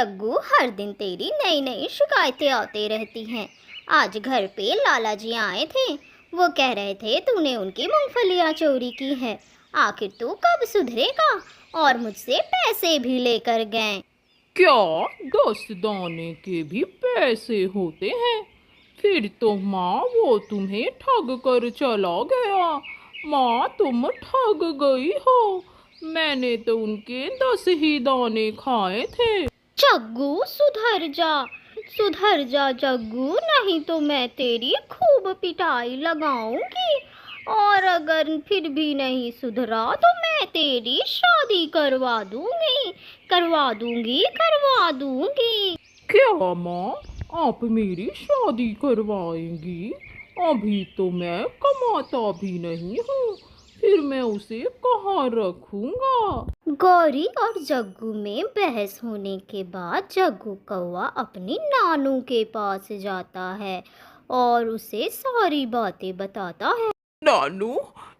जग्गू, हर दिन तेरी नई नई शिकायतें आती रहती हैं। आज घर पे लाला जी आए थे। वो कह रहे थे तूने उनकी मूंगफलियाँ चोरी की है। आखिर तू कब सुधरेगा? और मुझसे पैसे भी लेकर गए। क्या 10 दाने के भी पैसे होते हैं? फिर तो माँ वो तुम्हें ठग कर चला गया। माँ तुम ठग गई हो। मैंने तो उनके 10 ही दाने खाए थे। जग्गू, सुधर जा जग्गू, नहीं तो मैं तेरी खूब पिटाई लगाऊंगी। और अगर फिर भी नहीं सुधरा तो मैं तेरी शादी करवा दूंगी। क्या माँ, आप मेरी शादी करवाएंगी? अभी तो मैं कमाता भी नहीं हूँ। फिर मैं उसे कहाँ रखूँगा? गौरी और जग्गू में बहस होने के बाद जग्गू कौवा अपनी नानू के पास जाता है और उसे सारी बातें बताता है। नानू,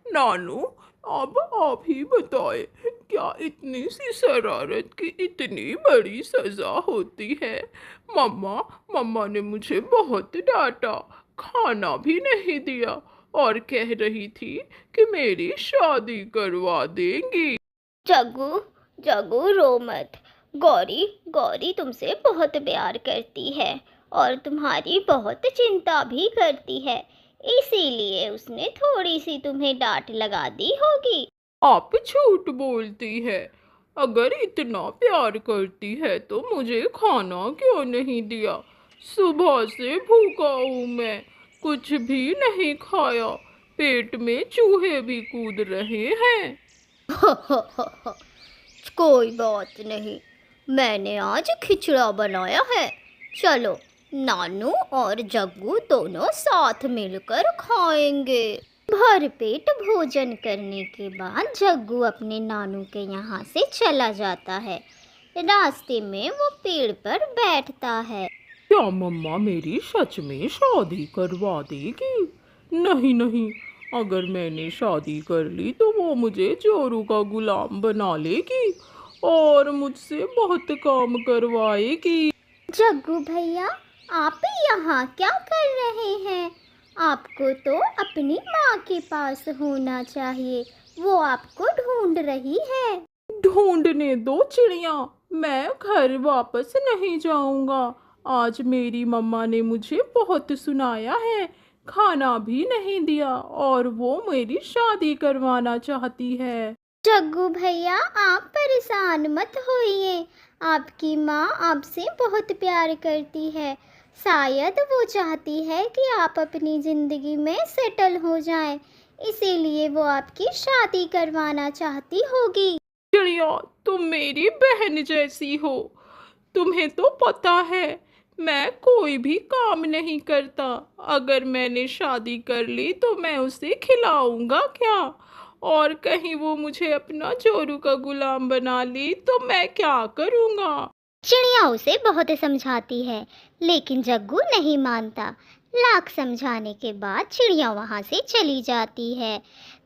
नानू, अब आप ही बताए, क्या इतनी सी शरारत की इतनी बड़ी सजा होती है? मम्मा मम्मा ने मुझे बहुत डांटा, खाना भी नहीं दिया और कह रही थी कि मेरी शादी करवा देंगी। जग्गू, जग्गू रो मत। गौरी, गौरी तुमसे बहुत प्यार करती है और तुम्हारी बहुत चिंता भी करती है। इसीलिए उसने थोड़ी सी तुम्हें डांट लगा दी होगी। आप झूठ बोलती है। अगर इतना प्यार करती है तो मुझे खाना क्यों नहीं दिया? सुबह से भूखा हूँ मैं, कुछ भी नहीं खाया। पेट में चूहे भी कूद रहे हैं। कोई बात नहीं, मैंने आज खिचड़ा बनाया है। चलो, नानू और जग्गू दोनों साथ मिलकर खाएंगे। भर पेट भोजन करने के बाद जग्गू अपने नानू के यहाँ से चला जाता है। रास्ते में वो पेड़ पर बैठता है। क्या मम्मा मेरी सच में शादी करवा देगी? नहीं नहीं, अगर मैंने शादी कर ली तो वो मुझे चोरू का गुलाम बना लेगी और मुझसे बहुत काम करवाएगी। जग्गू भैया, आप यहाँ क्या कर रहे हैं? आपको तो अपनी माँ के पास होना चाहिए। वो आपको ढूंढ रही है। ढूंढने दो चिड़िया, मैं घर वापस नहीं जाऊंगा। आज मेरी मम्मा ने मुझे बहुत सुनाया है, खाना भी नहीं दिया और वो मेरी शादी करवाना चाहती है। जग्गू भैया, आप परेशान मत होइए। आपकी माँ आपसे बहुत प्यार करती है। शायद वो चाहती है कि आप अपनी ज़िंदगी में सेटल हो जाएं। इसीलिए वो आपकी शादी करवाना चाहती होगी। चिड़िया, तुम मेरी बहन जैसी हो। तुम्हें तो पता है मैं कोई भी काम नहीं करता। अगर मैंने शादी कर ली तो मैं उसे खिलाऊंगा क्या? और कहीं वो मुझे अपना चोरू का गुलाम बना ली तो मैं क्या करूंगा? चिड़िया उसे बहुत समझाती है, लेकिन जग्गू नहीं मानता। लाख समझाने के बाद चिड़िया वहाँ से चली जाती है।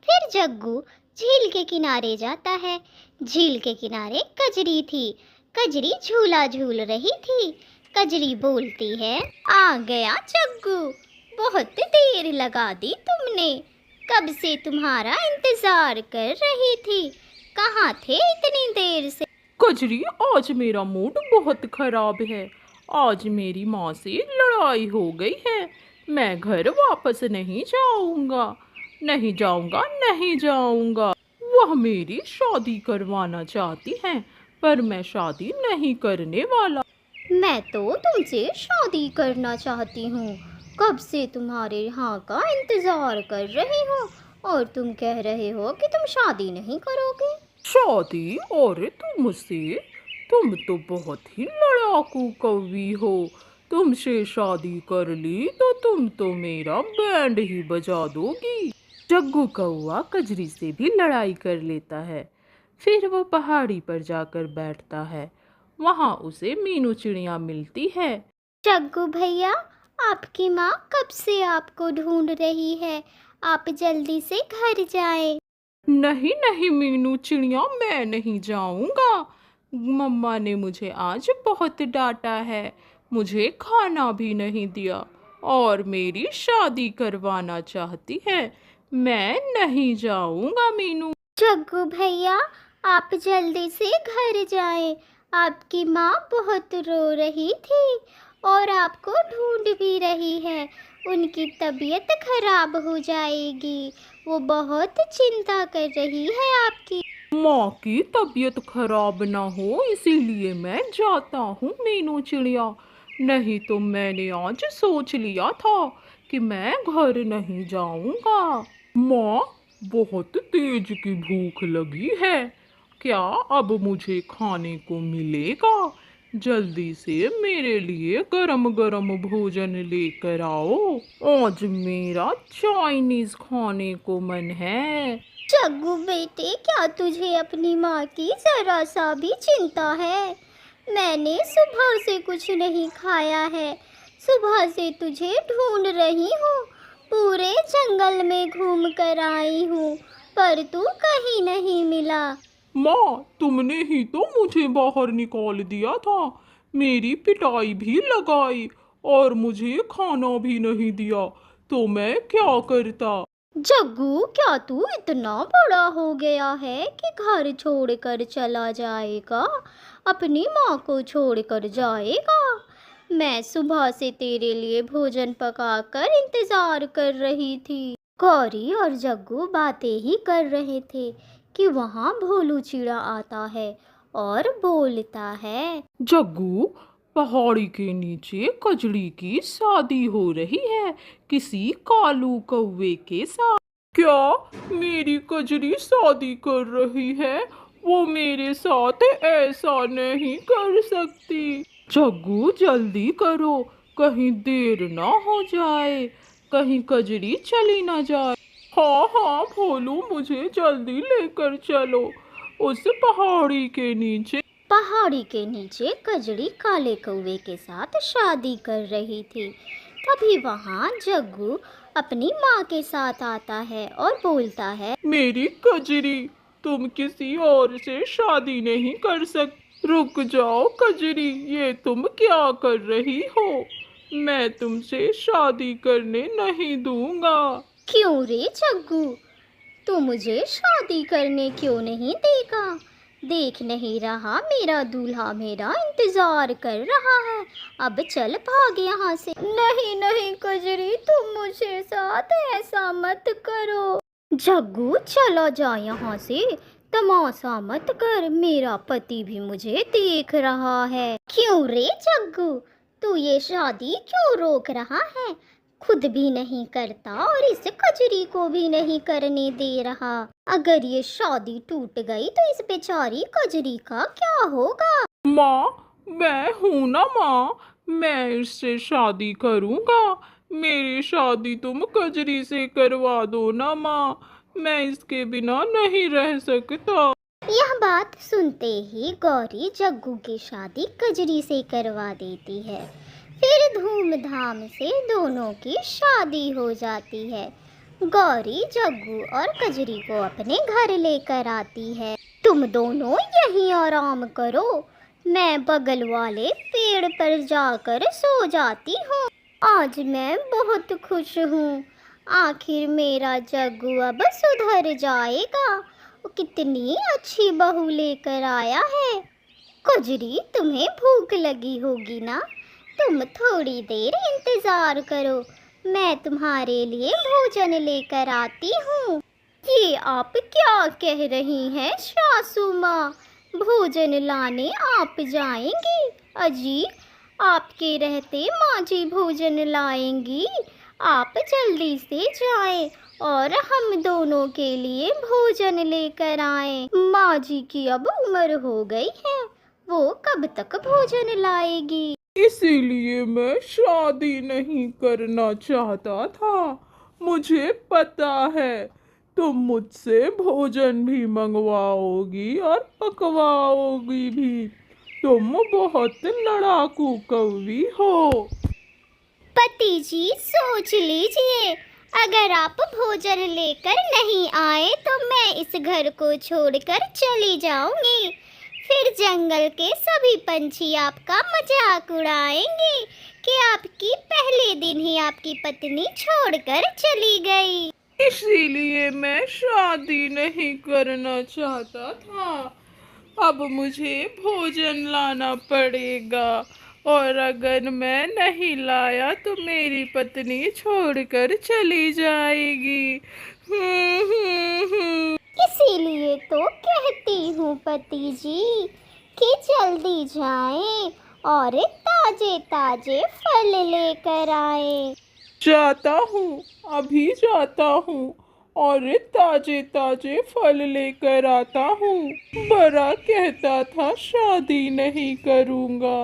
फिर जग्गू झील के किनारे जाता है। झील के किनारे कजरी थी। कजरी झूला झूल रही थी। कजरी बोलती है, आ गया जग्गू, बहुत देर लगा दी तुमने। कब से तुम्हारा इंतजार कर रही थी। कहाँ थे इतनी देर से? कजरी, आज मेरा मूड बहुत खराब है। आज मेरी माँ से लड़ाई हो गई है। मैं घर वापस नहीं जाऊंगा, नहीं जाऊंगा, नहीं जाऊंगा। वह मेरी शादी करवाना चाहती हैं, पर मैं शादी नहीं करने वाला। मैं तो तुमसे शादी करना चाहती हूँ। कब से तुम्हारे यहाँ का इंतजार कर रही हूँ और तुम कह रहे हो कि तुम शादी नहीं करोगे। शादी? और तुमसे? तुम तो बहुत ही लड़ाकू कौवी हो। तुमसे शादी कर ली तो तुम तो मेरा बैंड ही बजा दोगी। जग्गू कौवा कजरी से भी लड़ाई कर लेता है। फिर वो पहाड़ी पर जाकर बैठता है। वहाँ उसे मीनू चिड़िया मिलती है। जग्गू भैया, आपकी माँ कब से आपको ढूंढ रही है। आप जल्दी से घर जाएं। नहीं नहीं मीनू चिड़िया, मैं नहीं जाऊंगा। मम्मा ने मुझे आज बहुत डांटा है, मुझे खाना भी नहीं दिया और मेरी शादी करवाना चाहती है। मैं नहीं जाऊंगा मीनू। जग्गू भैया, आप जल्दी से घर जाएं। आपकी माँ बहुत रो रही थी और आपको ढूंढ भी रही है। उनकी तबीयत खराब हो जाएगी। वो बहुत चिंता कर रही है आपकी। माँ की तबीयत खराब ना हो इसीलिए मैं जाता हूँ मीनू चिड़िया। नहीं तो मैंने आज सोच लिया था कि मैं घर नहीं जाऊंगा। माँ, बहुत तेज की भूख लगी है। क्या अब मुझे खाने को मिलेगा? जल्दी से मेरे लिए गरम गरम भोजन लेकर आओ। आज मेरा चाइनीज खाने को मन है। जग्गू बेटे, क्या तुझे अपनी माँ की जरा सा भी चिंता है? मैंने सुबह से कुछ नहीं खाया है। सुबह से तुझे ढूंढ रही हूँ। पूरे जंगल में घूम कर आई हूँ, पर तू कहीं नहीं मिला। माँ, तुमने ही तो मुझे बाहर निकाल दिया था, मेरी पिटाई भी लगाई और मुझे खाना भी नहीं दिया, तो मैं क्या करता? जग्गू, क्या तू इतना बड़ा हो गया है कि घर छोड़कर चला जाएगा? अपनी माँ को छोड़कर जाएगा? मैं सुबह से तेरे लिए भोजन पकाकर इंतजार कर रही थी। गौरी और जग्गू बातें ही कर रहे थे कि वहाँ भोलू चिड़ा आता है और बोलता है। जग्गू, पहाड़ी के नीचे कजड़ी की शादी हो रही है किसी कालू कौवे के साथ। क्या मेरी कजरी शादी कर रही है? वो मेरे साथ ऐसा नहीं कर सकती। जग्गू, जल्दी करो, कहीं देर ना हो जाए, कहीं कजरी चली ना जाए। हाँ हाँ भोलू, मुझे जल्दी लेकर चलो उस पहाड़ी के नीचे। पहाड़ी के नीचे कजड़ी काले कौवे के साथ शादी कर रही थी। तभी वहाँ जग्गू अपनी माँ के साथ आता है और बोलता है। मेरी कजरी, तुम किसी और से शादी नहीं कर सकती। रुक जाओ कजरी, ये तुम क्या कर रही हो? मैं तुमसे शादी करने नहीं दूंगा। क्यों रे जग्गू, तू मुझे शादी करने क्यों नहीं देगा? देख नहीं रहा मेरा दूल्हा मेरा इंतजार कर रहा है। अब चल भाग यहाँ से। नहीं नहीं कजरी, तुम मुझे साथ ऐसा मत करो। जग्गू, चला जा यहाँ से। तमाशा मत कर, मेरा पति भी मुझे देख रहा है। क्यों रे जग्गू, तू ये शादी क्यों रोक रहा है? खुद भी नहीं करता और इस कजरी को भी नहीं करने दे रहा। अगर ये शादी टूट गई तो इस बेचारी कजरी का क्या होगा? माँ, मैं हूं ना माँ, मैं इससे शादी करूंगा। मेरी शादी तुम कजरी से करवा दो ना माँ, मैं इसके बिना नहीं रह सकता। यह बात सुनते ही गौरी जग्गू की शादी कजरी से करवा देती है। फिर धूमधाम से दोनों की शादी हो जाती है। गौरी जग्गू और कजरी को अपने घर लेकर आती है। तुम दोनों यहीं आराम करो, मैं बगल वाले पेड़ पर जाकर सो जाती हूँ। आज मैं बहुत खुश हूँ। आखिर मेरा जग्गू अब सुधर जाएगा। वो कितनी अच्छी बहू लेकर आया है। कजरी, तुम्हें भूख लगी होगी ना? तुम थोड़ी देर इंतजार करो, मैं तुम्हारे लिए भोजन लेकर आती हूँ। ये आप क्या कह रही हैं सासू माँ? भोजन लाने आप जाएंगी? अजी, आपके रहते माँ जी भोजन लाएंगी। आप जल्दी से जाएं और हम दोनों के लिए भोजन लेकर आएं। माँ जी की अब उम्र हो गई है, वो कब तक भोजन लाएगी? इसीलिए मैं शादी नहीं करना चाहता था। मुझे पता है तुम मुझसे भोजन भी मंगवाओगी और पकवाओगी भी। तुम बहुत लड़ाकू कौवी हो। पति जी, सोच लीजिए, अगर आप भोजन लेकर नहीं आए तो मैं इस घर को छोड़कर चली जाऊंगी। फिर जंगल के सभी पंछी आपका मजाक उड़ाएंगे कि आपकी पहले दिन ही आपकी पत्नी छोड़कर चली गई। इसीलिए मैं शादी नहीं करना चाहता था। अब मुझे भोजन लाना पड़ेगा, और अगर मैं नहीं लाया तो मेरी पत्नी छोड़कर चली जाएगी। इसीलिए तो कहती हूँ पति जी कि जल्दी जाएं और ताजे ताजे फल लेकर आए। जाता हूँ, अभी जाता हूँ और ताजे ताजे फल लेकर आता हूँ। बड़ा कहता था शादी नहीं करूँगा,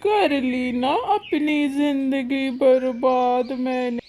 कर ली ना अपनी जिंदगी बर्बाद मैंने।